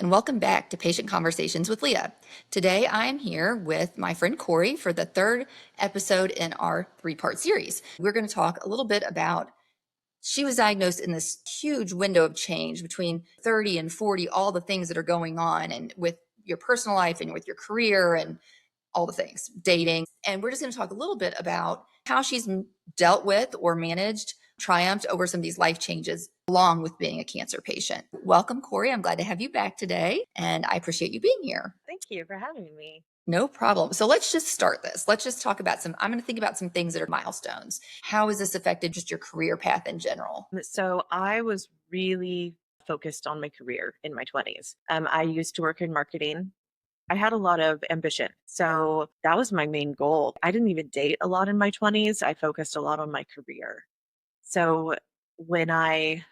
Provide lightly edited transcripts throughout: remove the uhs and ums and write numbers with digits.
And welcome back to Patient Conversations with Leah. Today I am here with my friend Cori for the third episode in our three-part series. We're going to talk a little bit about she was diagnosed in this huge window of change between 30 and 40, all the things that are going on and with your personal life and with your career and all the things, dating. And we're just going to talk a little bit about how she's dealt with or managed, triumphed over some of these life changes along with being a cancer patient. Welcome, Cori. I'm glad to have you back today, and I appreciate you being here. Thank you for having me. No problem. So let's just start this. Let's just talk about I'm going to think about some things that are milestones. How has this affected just your career path in general? So I was really focused on my career in my 20s. I used to work in marketing. I had a lot of ambition. So that was my main goal. I didn't even date a lot in my 20s. I focused a lot on my career. So when I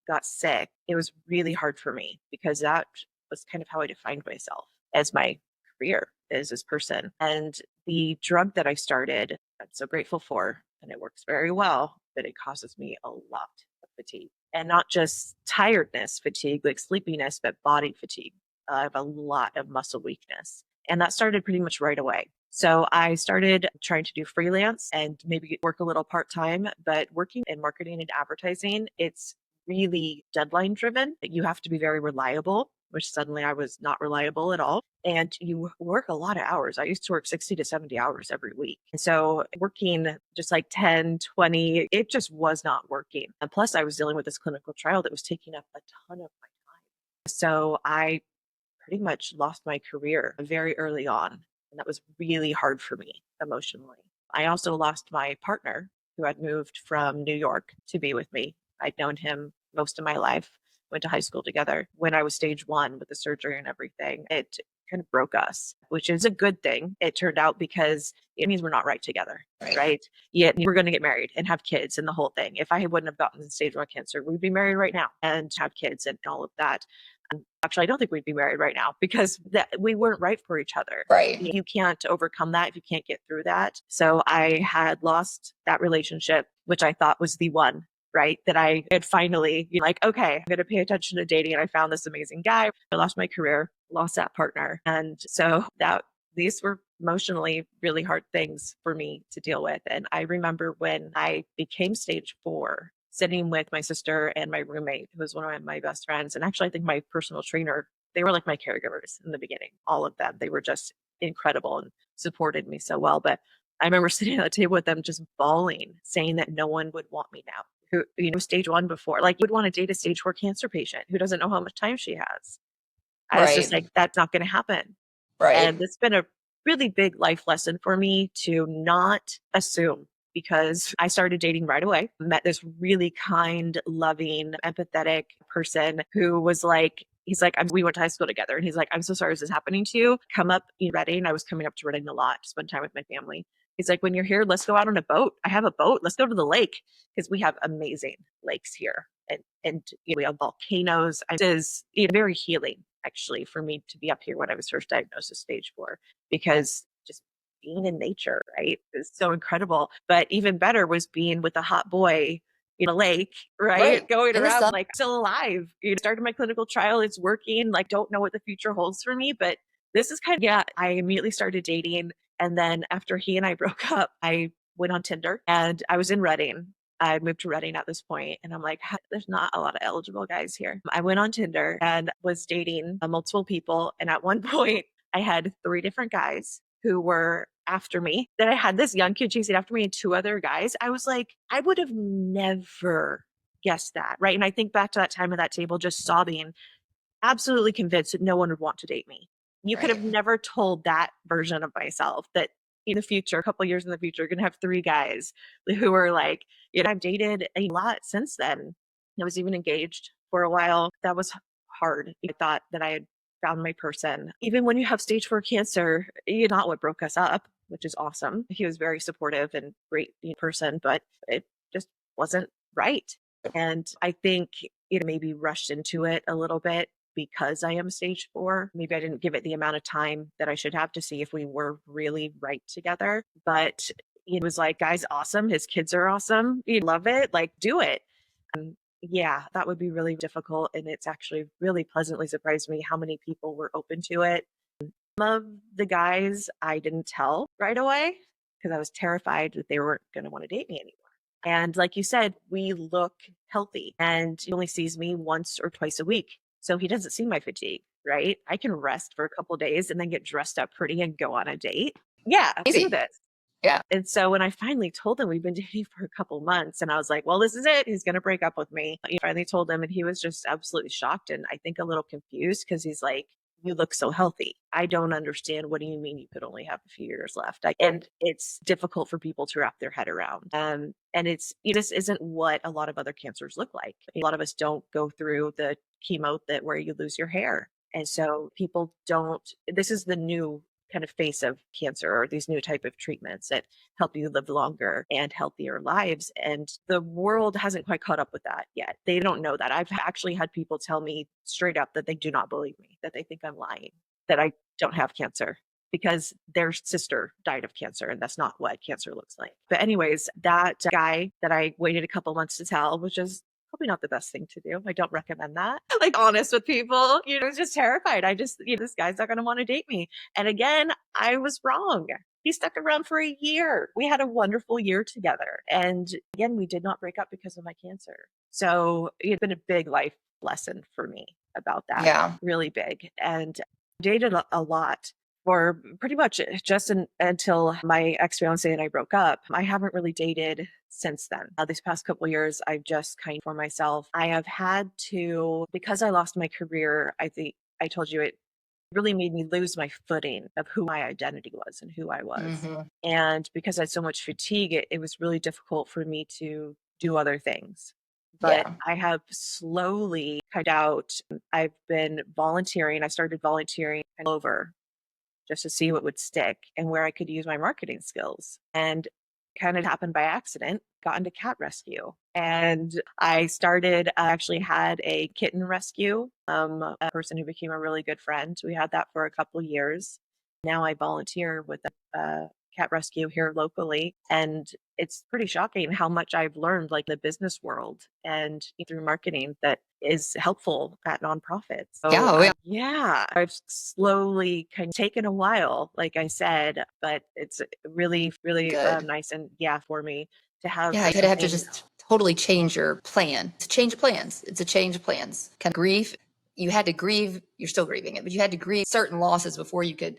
got sick, it was really hard for me because that was kind of how I defined myself as my career as this person. And the drug that I started, I'm so grateful for, and it works very well, but it causes me a lot of fatigue. And not just tiredness fatigue, like sleepiness, but body fatigue. I have a lot of muscle weakness. And that started pretty much right away. So I started trying to do freelance and maybe work a little part time, but working in marketing and advertising, it's really deadline driven. You have to be very reliable, which suddenly I was not reliable at all. And you work a lot of hours. I used to work 60 to 70 hours every week. And so working just like 10, 20, it just was not working. And plus, I was dealing with this clinical trial that was taking up a ton of my time. So I pretty much lost my career very early on. And that was really hard for me emotionally. I also lost my partner who had moved from New York to be with me. I'd known him most of my life, went to high school together. When I was stage 1 with the surgery and everything, it kind of broke us, which is a good thing. It turned out because it means we're not right together, right? Yet we're going to get married and have kids and the whole thing. If I wouldn't have gotten stage 1 cancer, we'd be married right now and have kids and all of that. Actually, I don't think we'd be married right now because we weren't right for each other. Right. You can't overcome that if you can't get through that. So I had lost that relationship, which I thought was the one, right? That I had finally like, okay, I'm going to pay attention to dating. And I found this amazing guy. I lost my career, lost that partner. And so these were emotionally really hard things for me to deal with. And I remember when I became stage 4, sitting with my sister and my roommate, who was one of my best friends. And actually, I think my personal trainer, they were like my caregivers in the beginning, all of them. They were just incredible and supported me so well. But I remember sitting at the table with them just bawling, saying that no one would want me now. Who, stage 1 before, like would want to date a stage 4 cancer patient who doesn't know how much time she has. I was just Right. like, that's not going to happen. Right. And it's been a really big life lesson for me to not assume because I started dating right away. Met this really kind, loving, empathetic person who was like, he's like, we went to high school together. And he's like, I'm so sorry this is happening to you. Come up in Reading. I was coming up to Reading a lot to spend time with my family. He's like, when you're here, let's go out on a boat. I have a boat. Let's go to the lake because we have amazing lakes here. And we have volcanoes. It is very healing, actually, for me to be up here when I was first diagnosed with stage 4, because just being in nature, right, is so incredible. But even better was being with a hot boy in a lake, right? Going In the around sun. like still alive. Started my clinical trial. It's working. Like, don't know what the future holds for me, but this is kind of, yeah, I immediately started dating. And then after he and I broke up, I went on Tinder and I was in Reading. I moved to Reading at this point, and I'm like, there's not a lot of eligible guys here. I went on Tinder and was dating multiple people. And at one point, I had 3 different guys who were after me. Then I had this young kid chasing after me and 2 other guys. I was like, I would have never guessed that, right? And I think back to that time at that table, just sobbing, absolutely convinced that no one would want to date me. You could have Right. never told that version of myself that in the future, a couple of years in the future, you're going to have 3 guys who are like, I've dated a lot since then. I was even engaged for a while. That was hard. I thought that I had found my person. Even when you have stage 4 cancer, you're not what broke us up, which is awesome. He was very supportive and great person, but it just wasn't right. And I think it maybe rushed into it a little bit because I am stage 4. Maybe I didn't give it the amount of time that I should have to see if we were really right together. But it was like, guy's awesome. His kids are awesome. You love it. Like, do it. Yeah, that would be really difficult. And it's actually really pleasantly surprised me how many people were open to it. Some of the guys I didn't tell right away because I was terrified that they weren't going to want to date me anymore. And like you said, we look healthy and he only sees me once or twice a week. So he doesn't see my fatigue, right? I can rest for a couple of days and then get dressed up pretty and go on a date. Yeah, do Easy. this. Yeah. And so when I finally told him we've been dating for a couple months, and I was like, well, this is it. He's going to break up with me. I finally told him, and he was just absolutely shocked and I think a little confused because he's like, you look so healthy. I don't understand. What do you mean you could only have a few years left? And it's difficult for people to wrap their head around. And it just isn't what a lot of other cancers look like. A lot of us don't go through the chemo that where you lose your hair. And so people don't, this is the new kind of face of cancer or these new type of treatments that help you live longer and healthier lives. And the world hasn't quite caught up with that yet. They don't know that. I've actually had people tell me straight up that they do not believe me, that they think I'm lying, that I don't have cancer because their sister died of cancer and that's not what cancer looks like. But anyways, that guy that I waited a couple months to tell, which is probably not the best thing to do. I don't recommend that. Like honest with people, I was just terrified. This guy's not going to want to date me. And again, I was wrong. He stuck around for a year. We had a wonderful year together. And again, we did not break up because of my cancer. So it's been a big life lesson for me about that, Yeah. really big. And dated a lot for pretty much just until my ex-fiance and I broke up. I haven't really dated since then. These past couple of years, I've just kind of for myself. I have had to, because I lost my career, I think I told you it really made me lose my footing of who my identity was and who I was. Hmm. And because I had so much fatigue, it was really difficult for me to do other things. But Yeah. I have slowly cut out. I've been volunteering. I started volunteering all over just to see what would stick and where I could use my marketing skills. And kind of happened by accident, got into cat rescue. And I started, I actually had a kitten rescue, a person who became a really good friend. We had that for a couple of years. Now I volunteer with a cat rescue here locally. And it's pretty shocking how much I've learned, like the business world and through marketing that is helpful at nonprofits. Yeah. So, Oh, yeah. yeah, I've slowly kind of taken a while, like I said, but it's really, really Good. nice and yeah, for me to have Yeah. You could have to something. just totally change your plan. It's a change of plans. It's a change of plans. Kind of grief. You had to grieve. You're still grieving it, but you had to grieve certain losses before you could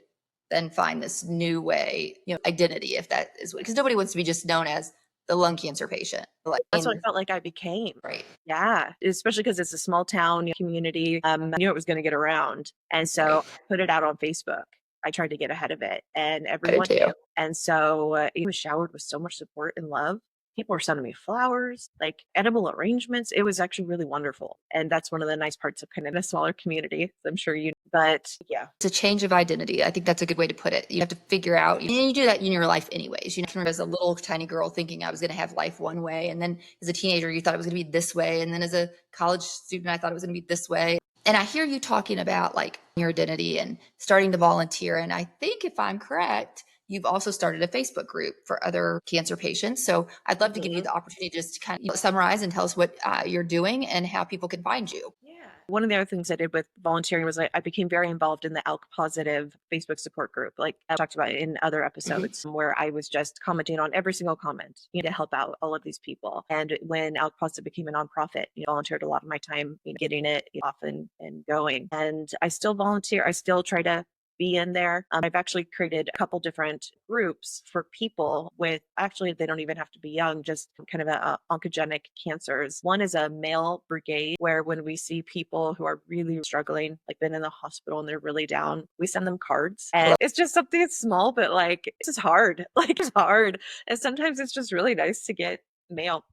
then find this new way, identity, if that is what, because nobody wants to be just known as the lung cancer patient. Like, That's what I felt like I became. right. Yeah, especially because it's a small town community. I knew it was going to get around. And so Right. I put it out on Facebook. I tried to get ahead of it and I did everyone too. knew. And so it was showered with so much support and love. People were sending me flowers, like edible arrangements. It was actually really wonderful. And that's one of the nice parts of kind of a smaller community. I'm sure but yeah, It's a change of identity. I think that's a good way to put it. You have to figure out, and you do that in your life anyways. You know, I can remember as a little tiny girl thinking I was going to have life one way. And then as a teenager, you thought it was going to be this way. And then as a college student, I thought it was going to be this way. And I hear you talking about like your identity and starting to volunteer. And I think if I'm correct, you've also started a Facebook group for other cancer patients. So I'd love to give you mhm. the opportunity just to kind of summarize and tell us what you're doing and how people can find you. Yeah. One of the other things I did with volunteering was I became very involved in the ALK positive Facebook support group, like I talked about in other Mhm. episodes, where I was just commenting on every single comment, to help out all of these people. And when ALK positive became a nonprofit, volunteered a lot of my time, getting it off and going. And I still volunteer. I still try to be in there. I've actually created a couple different groups for people with actually they don't even have to be young, just kind of oncogenic cancers. One is a male brigade where when we see people who are really struggling, like been in the hospital and they're really down, we send them cards. And it's just something that's small, but like it's just hard. Like it's hard. And sometimes it's just really nice to get mail.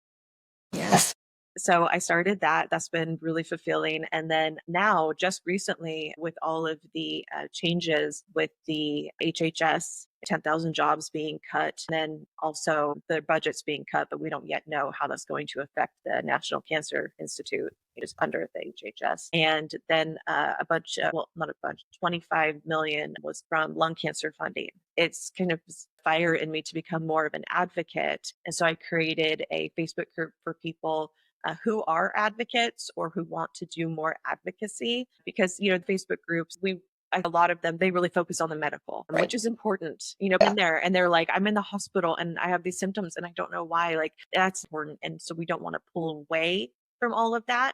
Yes. So I started that. That's been really fulfilling. And then now, just recently, with all of the changes with the HHS, 10,000 jobs being cut, and then also the budgets being cut, but we don't yet know how that's going to affect the National Cancer Institute, which is under the HHS. And then a bunch, well, not a bunch, 25 million was from lung cancer funding. It's kind of fire in me to become more of an advocate. And so I created a Facebook group for people who are advocates or who want to do more advocacy, because, the Facebook groups, a lot of them, they really focus on the medical, Right. which is important, Yeah. in there. And they're like, I'm in the hospital and I have these symptoms and I don't know why. Like, that's important. And so we don't want to pull away from all of that,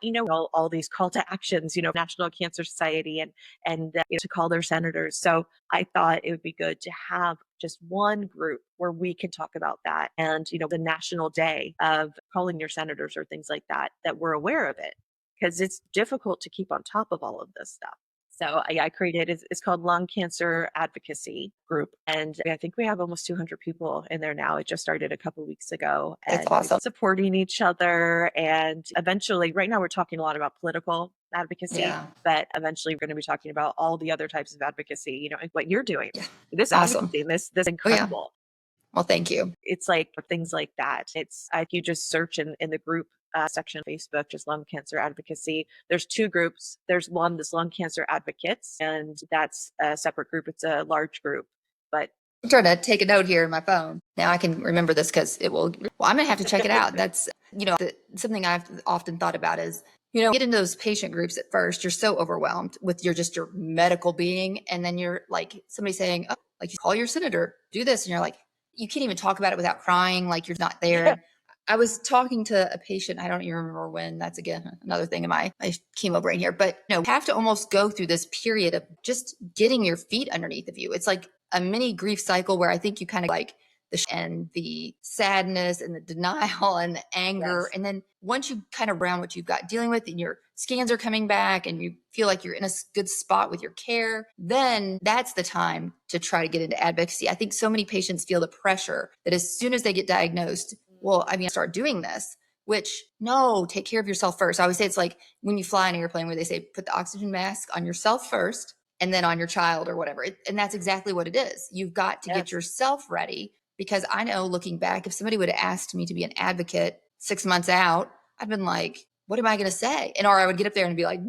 all these call to actions, National Cancer Society and to call their senators. So I thought it would be good to have just one group where we can talk about that. And, the national day of calling your senators or things like that, that we're aware of it, because it's difficult to keep on top of all of this stuff. So I created, it's called Lung Cancer Advocacy Group. And I think we have almost 200 people in there now. It just started a couple of weeks ago. That's And awesome. supporting each other. And eventually, right now we're talking a lot about political advocacy, Yeah. but eventually we're going to be talking about all the other types of advocacy, and what you're doing. Yeah. This Awesome. advocacy, this Oh, yeah. incredible. Well, thank you. It's like things like that. It's you just search in the group section of Facebook, just lung cancer advocacy. There's two groups. There's one that's lung cancer advocates, and that's a separate group. It's a large group, but I'm trying to take a note here in my phone. Now I can remember this because it will. Well, I'm going to have to check it out. That's, something I've often thought about is, get into those patient groups at first. You're so overwhelmed with your medical being. And then you're like somebody saying, oh, like you call your senator, do this. And you're like, you can't even talk about it without crying. Like you're not there. yeah. And I was talking to a patient. I don't even remember when. That's again another thing in my chemo brain here. But you have to almost go through this period of just getting your feet underneath of you. It's like a mini grief cycle where I think you kind of like and the sadness and the denial and the anger. Yes. And then once you kind of round what you've got dealing with and your scans are coming back and you feel like you're in a good spot with your care, then that's the time to try to get into advocacy. I think so many patients feel the pressure that as soon as they get diagnosed, well, start doing this, which no, take care of yourself first. I always say it's like when you fly an airplane where they say, put the oxygen mask on yourself first and then on your child or whatever. And that's exactly what it is. You've got to get yourself ready, because I know looking back, if somebody would have asked me to be an advocate 6 months out, I'd been like, what am I going to say? Or I would get up there and be like,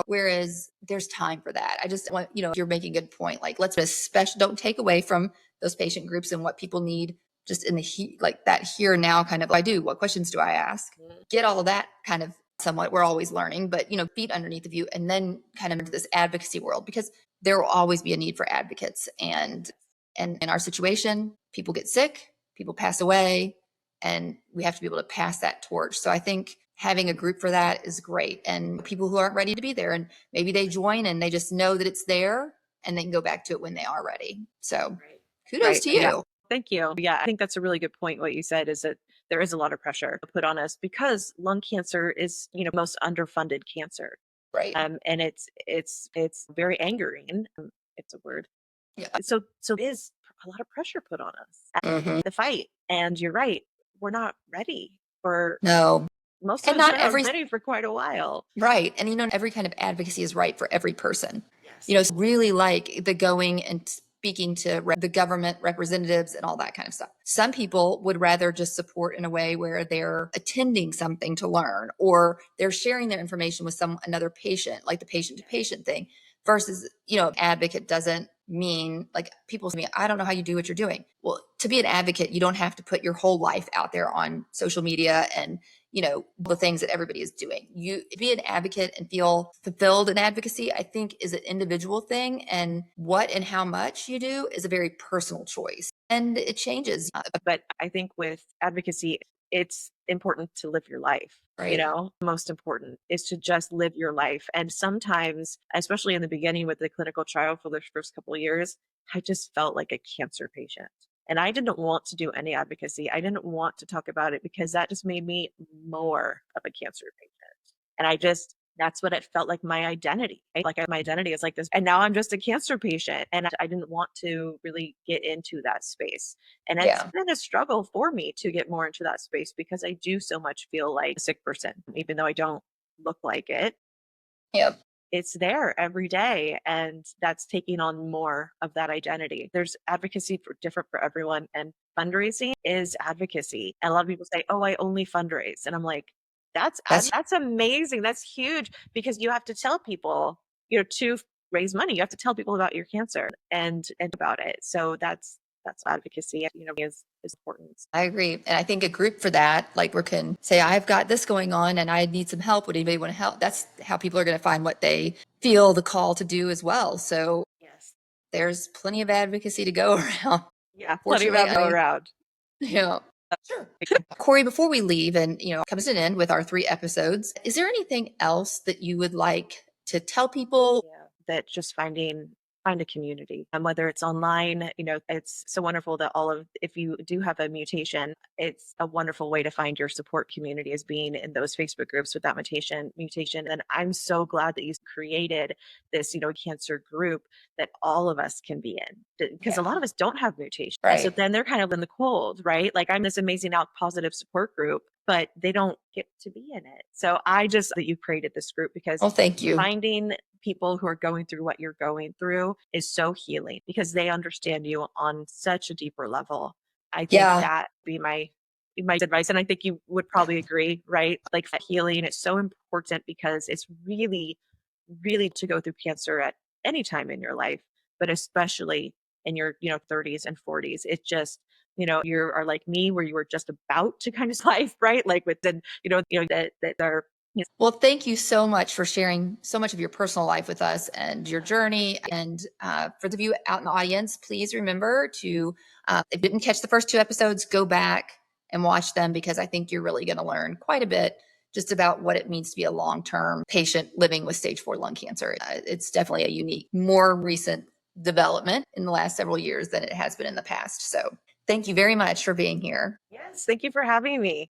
whereas there's time for that. I just want, you're making a good point. Like, let's especially don't take away from those patient groups and what people need just in the like that here and now kind of, I do, what questions do I ask? Get all of that kind of somewhat, we're always learning, but feet underneath of you, and then kind of into this advocacy world, because there will always be a need for advocates. And in our situation, people get sick, people pass away, and we have to be able to pass that torch. So I think having a group for that is great. And people who aren't ready to be there, and maybe they join and they just know that it's there and they can go back to it when they are ready. So kudos to you. Yeah. Thank you. Yeah, I think that's a really good point. What you said is that there is a lot of pressure put on us because lung cancer is, most underfunded cancer. Right. And it's very angering. It's a word. Yeah. So it is a lot of pressure put on us the fight. And you're right. We're not ready for most of us are not ready for quite a while. Right. And every kind of advocacy is right for every person. Yes. Really like the going and speaking to the government representatives and all that kind of stuff. Some people would rather just support in a way where they're attending something to learn, or they're sharing their information with another patient, like the patient to patient thing, versus, advocate doesn't mean like people say, I don't know how you do what you're doing. Well, to be an advocate, you don't have to put your whole life out there on social media and the things that everybody is doing. You be an advocate and feel fulfilled in advocacy, I think, is an individual thing. And what and how much you do is a very personal choice. And it changes. But I think with advocacy, it's important to live your life. Right. Most important is to just live your life. And sometimes, especially in the beginning with the clinical trial for the first couple of years, I just felt like a cancer patient. And I didn't want to do any advocacy. I didn't want to talk about it because that just made me more of a cancer patient. And that's what it felt like my identity. Like my identity is like this. And now I'm just a cancer patient. And I didn't want to really get into that space. And it's been a struggle for me to get more into that space because I do so much feel like a sick person, even though I don't look like it. Yep. It's there every day, and that's taking on more of that identity. There's advocacy different for everyone, and fundraising is advocacy. And a lot of people say, oh, I only fundraise. And I'm like, that's amazing. That's huge, because you have to tell people, to raise money, you have to tell people about your cancer and about it. So that's that's advocacy, is important. I agree. And I think a group for that, like we can say, I've got this going on and I need some help. Would anybody want to help? That's how people are going to find what they feel the call to do as well. So Yes. there's plenty of advocacy to go around. Yeah, plenty of Fortunately, that go around. yeah. Sure. Cori, before we leave and, comes to an end with our 3 episodes, is there anything else that you would like to tell people? Yeah, that just find a community, and whether it's online, it's so wonderful that if you do have a mutation, it's a wonderful way to find your support community as being in those Facebook groups with that mutation. And I'm so glad that you created this, cancer group that all of us can be in, because a Yeah. lot of us don't have mutations. And so Right. then they're kind of in the cold, right? Like, I'm this amazing out positive support group, but they don't get to be in it. So I just that you created this group, because Well, thank you. finding people who are going through what you're going through is so healing, because they understand you on such a deeper level. I think Yeah. that be my advice. And I think you would probably agree, right? Like, that healing is so important, because it's really, really to go through cancer at any time in your life, but especially in your, 30s and 40s. It just, you are like me, where you were just about to kind of life, right? Like within, that are, Well, thank you so much for sharing so much of your personal life with us and your journey. And for the of you out in the audience, please remember to, if you didn't catch the first 2 episodes, go back and watch them, because I think you're really going to learn quite a bit just about what it means to be a long-term patient living with stage 4 lung cancer. It's definitely a unique, more recent development in the last several years than it has been in the past. So thank you very much for being here. yes, thank you for having me.